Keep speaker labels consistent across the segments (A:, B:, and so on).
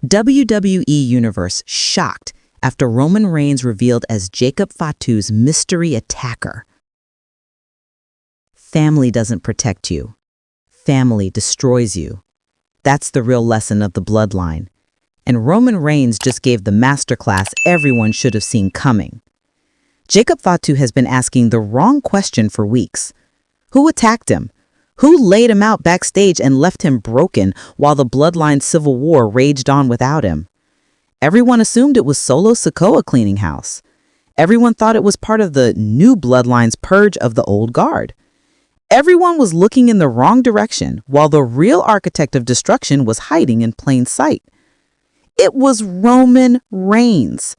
A: WWE Universe shocked after Roman Reigns revealed as Jacob Fatu's mystery attacker. Family doesn't protect you. Family destroys you. That's the real lesson of the Bloodline. And Roman Reigns just gave the masterclass everyone should have seen coming. Jacob Fatu has been asking the wrong question for weeks. Who attacked him? Who laid him out backstage and left him broken while the Bloodline civil war raged on without him? Everyone assumed it was Solo Sikoa cleaning house. Everyone thought it was part of the new Bloodline's purge of the old guard. Everyone was looking in the wrong direction while the real architect of destruction was hiding in plain sight. It was Roman Reigns,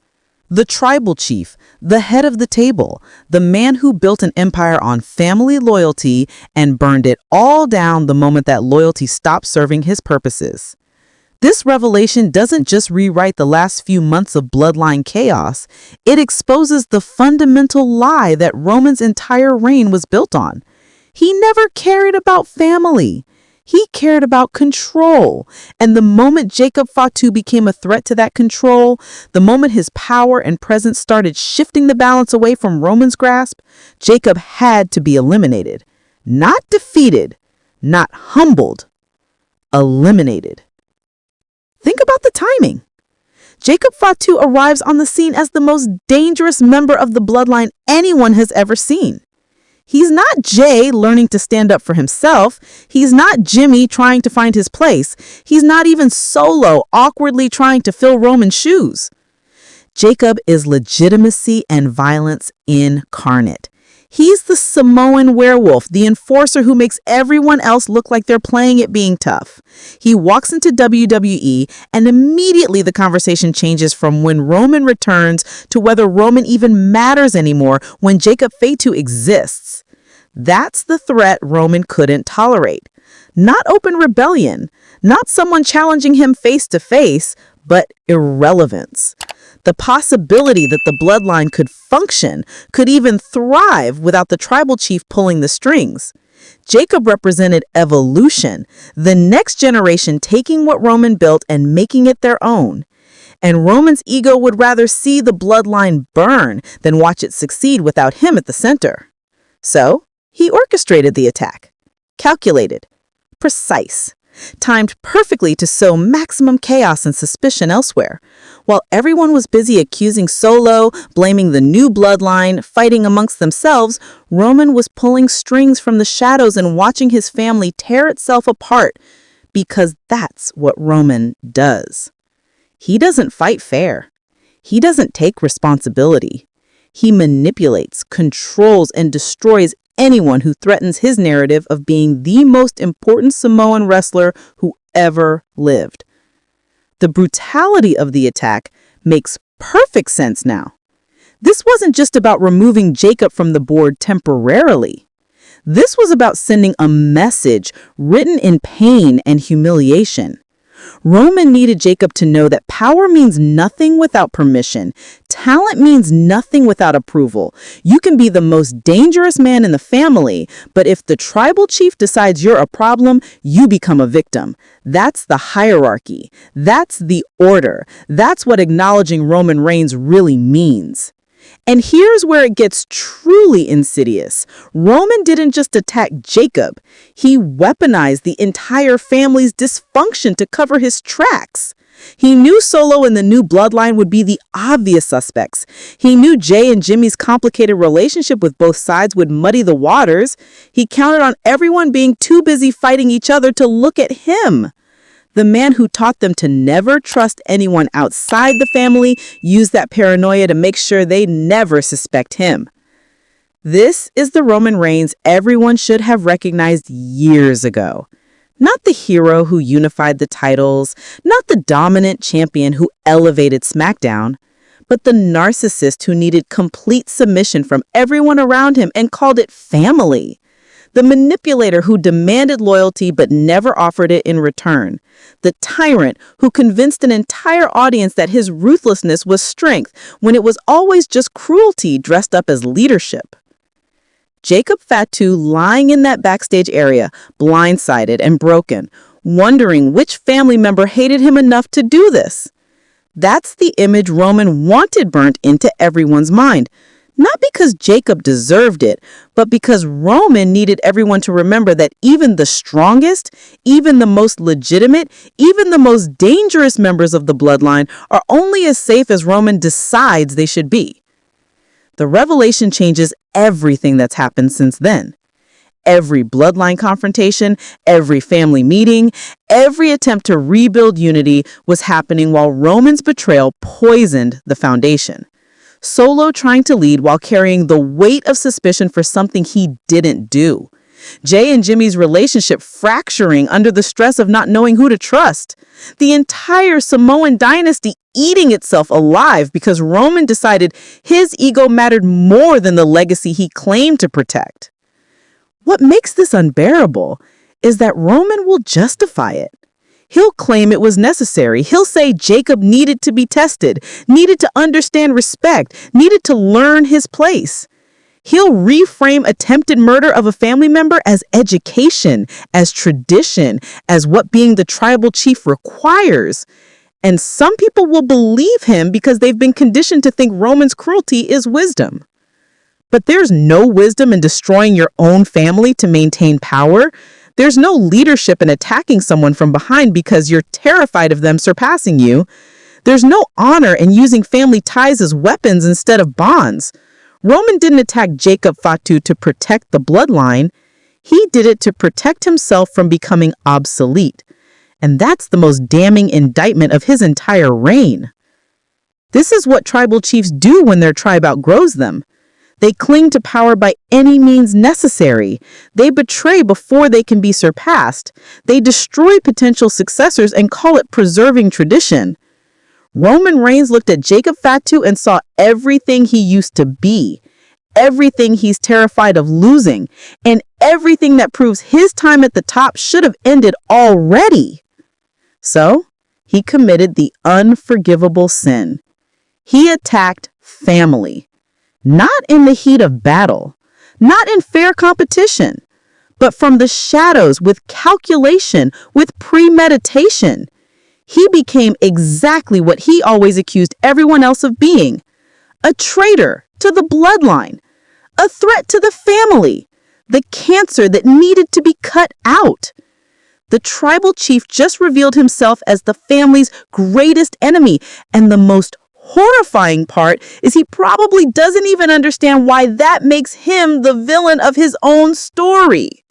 A: the tribal chief, the head of the table, the man who built an empire on family loyalty and burned it all down the moment that loyalty stopped serving his purposes. This revelation doesn't just rewrite the last few months of Bloodline chaos, it exposes the fundamental lie that Roman's entire reign was built on. He never cared about family. He cared about control. And the moment Jacob Fatu became a threat to that control, the moment his power and presence started shifting the balance away from Roman's grasp, Jacob had to be eliminated. Not defeated, not humbled, eliminated. Think about the timing. Jacob Fatu arrives on the scene as the most dangerous member of the Bloodline anyone has ever seen. He's not Jay learning to stand up for himself. He's not Jimmy trying to find his place. He's not even Solo awkwardly trying to fill Roman's shoes. Jacob is legitimacy and violence incarnate. He's the Samoan werewolf, the enforcer who makes everyone else look like they're playing at being tough. He walks into WWE and immediately the conversation changes from when Roman returns to whether Roman even matters anymore when Jacob Fatu exists. That's the threat Roman couldn't tolerate. Not open rebellion, not someone challenging him face to face, but irrelevance. The possibility that the Bloodline could function, could even thrive without the tribal chief pulling the strings. Jacob represented evolution, the next generation taking what Roman built and making it their own. And Roman's ego would rather see the Bloodline burn than watch it succeed without him at the center. So, he orchestrated the attack. Calculated, precise, timed perfectly to sow maximum chaos and suspicion elsewhere. While everyone was busy accusing Solo, blaming the new Bloodline, fighting amongst themselves, Roman was pulling strings from the shadows and watching his family tear itself apart, because that's what Roman does. He doesn't fight fair. He doesn't take responsibility. He manipulates, controls, and destroys anyone who threatens his narrative of being the most important Samoan wrestler who ever lived. The brutality of the attack makes perfect sense now. This wasn't just about removing Jacob from the board temporarily. This was about sending a message written in pain and humiliation. Roman needed Jacob to know that power means nothing without permission. Talent means nothing without approval. You can be the most dangerous man in the family, but if the tribal chief decides you're a problem, you become a victim. That's the hierarchy. That's the order. That's what acknowledging Roman Reigns really means. And here's where it gets truly insidious. Roman didn't just attack Jacob. He weaponized the entire family's dysfunction to cover his tracks. He knew Solo and the new Bloodline would be the obvious suspects. He knew Jay and Jimmy's complicated relationship with both sides would muddy the waters. He counted on everyone being too busy fighting each other to look at him. The man who taught them to never trust anyone outside the family used that paranoia to make sure they never suspect him. This is the Roman Reigns everyone should have recognized years ago. Not the hero who unified the titles, not the dominant champion who elevated SmackDown, but the narcissist who needed complete submission from everyone around him and called it family. The manipulator who demanded loyalty but never offered it in return. The tyrant who convinced an entire audience that his ruthlessness was strength when it was always just cruelty dressed up as leadership. Jacob Fatu lying in that backstage area, blindsided and broken, wondering which family member hated him enough to do this. That's the image Roman wanted burnt into everyone's mind. Not because Jacob deserved it, but because Roman needed everyone to remember that even the strongest, even the most legitimate, even the most dangerous members of the bloodline are only as safe as Roman decides they should be. The revelation changes everything that's happened since then. Every bloodline confrontation, every family meeting, every attempt to rebuild unity was happening while Roman's betrayal poisoned the foundation. Solo trying to lead while carrying the weight of suspicion for something he didn't do. Jay and Jimmy's relationship fracturing under the stress of not knowing who to trust. The entire Samoan dynasty eating itself alive because Roman decided his ego mattered more than the legacy he claimed to protect. What makes this unbearable is that Roman will justify it. He'll claim it was necessary. He'll say Jacob needed to be tested, needed to understand respect, needed to learn his place. He'll reframe attempted murder of a family member as education, as tradition, as what being the tribal chief requires. And some people will believe him because they've been conditioned to think Roman's cruelty is wisdom. But there's no wisdom in destroying your own family to maintain power. There's no leadership in attacking someone from behind because you're terrified of them surpassing you. There's no honor in using family ties as weapons instead of bonds. Roman didn't attack Jacob Fatu to protect the bloodline. He did it to protect himself from becoming obsolete. And that's the most damning indictment of his entire reign. This is what tribal chiefs do when their tribe outgrows them. They cling to power by any means necessary. They betray before they can be surpassed. They destroy potential successors and call it preserving tradition. Roman Reigns looked at Jacob Fatu and saw everything he used to be, everything he's terrified of losing, and everything that proves his time at the top should have ended already. So, he committed the unforgivable sin. He attacked family. Not in the heat of battle, not in fair competition, but from the shadows with calculation, with premeditation. He became exactly what he always accused everyone else of being, a traitor to the bloodline, a threat to the family, the cancer that needed to be cut out. The tribal chief just revealed himself as the family's greatest enemy, and the most horrifying part is he probably doesn't even understand why that makes him the villain of his own story.